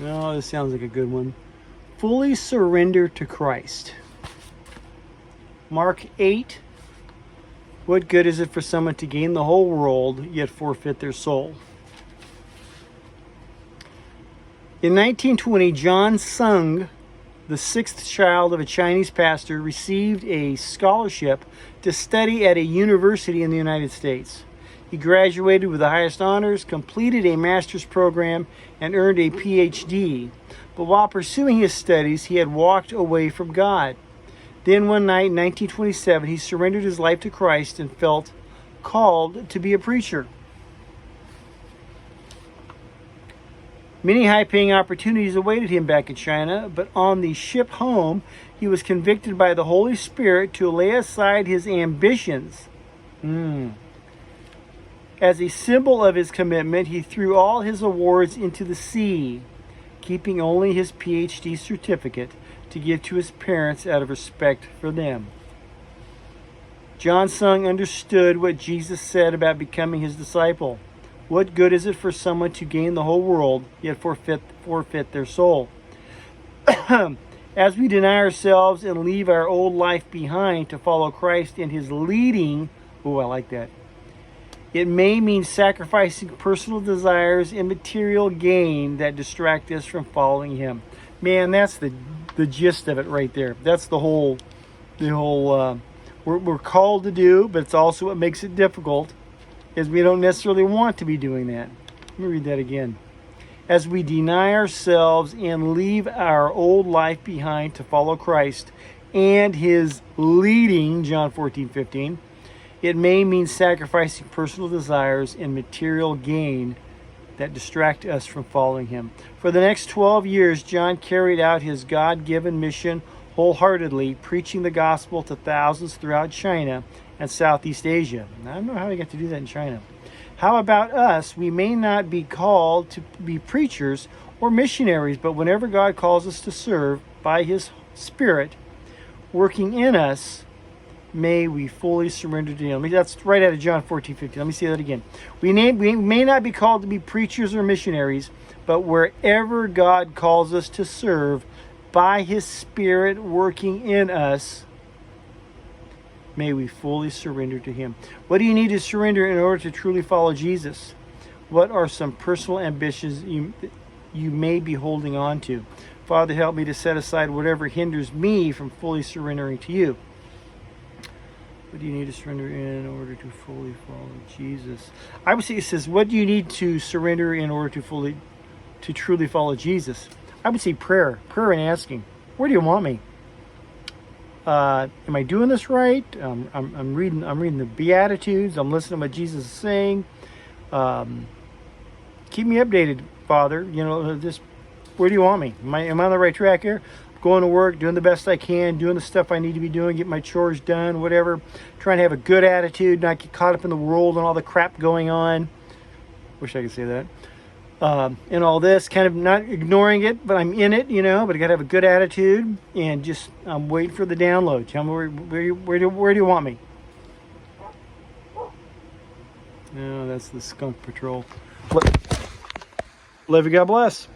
Oh, this sounds like a good one. Fully surrender to Christ. Mark 8. What good is it for someone to gain the whole world, yet forfeit their soul? In 1920, John Sung, the sixth child of a Chinese pastor, received a scholarship to study at a university in the United States. He graduated with the highest honors, completed a master's program, and earned a PhD. But while pursuing his studies, he had walked away from God. Then one night in 1927, he surrendered his life to Christ and felt called to be a preacher. Many high-paying opportunities awaited him back in China, but on the ship home, he was convicted by the Holy Spirit to lay aside his ambitions. As a symbol of his commitment, he threw all his awards into the sea, keeping only his PhD certificate to give to his parents out of respect for them. John Sung understood what Jesus said about becoming his disciple. What good is it for someone to gain the whole world, yet forfeit their soul? As we deny ourselves and leave our old life behind to follow Christ in his leading, I like that. It may mean sacrificing personal desires and material gain that distract us from following him. Man, that's the gist of it right there. That's the whole we're called to do, but it's also what makes it difficult, is we don't necessarily want to be doing that. Let me read that again. As we deny ourselves and leave our old life behind to follow Christ and his leading, John 14:15, it may mean sacrificing personal desires and material gain that distract us from following him. For the next 12 years, John carried out his God-given mission wholeheartedly, preaching the gospel to thousands throughout China and Southeast Asia. Now, I don't know how he got to do that in China. How about us? We may not be called to be preachers or missionaries, but whenever God calls us to serve by his Spirit working in us, may we fully surrender to him. That's right out of John 14:15. Let me say that again. We may not be called to be preachers or missionaries, but wherever God calls us to serve by his Spirit working in us, may we fully surrender to him. What do you need to surrender in order to truly follow Jesus? What are some personal ambitions you may be holding on to? Father, help me to set aside whatever hinders me from fully surrendering to you. What do you need to surrender in order to fully follow Jesus? I would say it says, what do you need to surrender in order to truly follow Jesus? I would say prayer and asking, where do you want me? Am I doing this right? I'm reading the Beatitudes. I'm listening to what Jesus is saying. Keep me updated, Father. Just where do you want me? Am I on the right track here? Going to work, doing the best I can, doing the stuff I need to be doing, get my chores done, whatever. Trying to have a good attitude, not get caught up in the world and all the crap going on. Wish I could say that. And all this, kind of not ignoring it, but I'm in it, but I got to have a good attitude, and just I'm waiting for the download. Tell me where do you want me? No, that's the skunk patrol. Love you, God bless.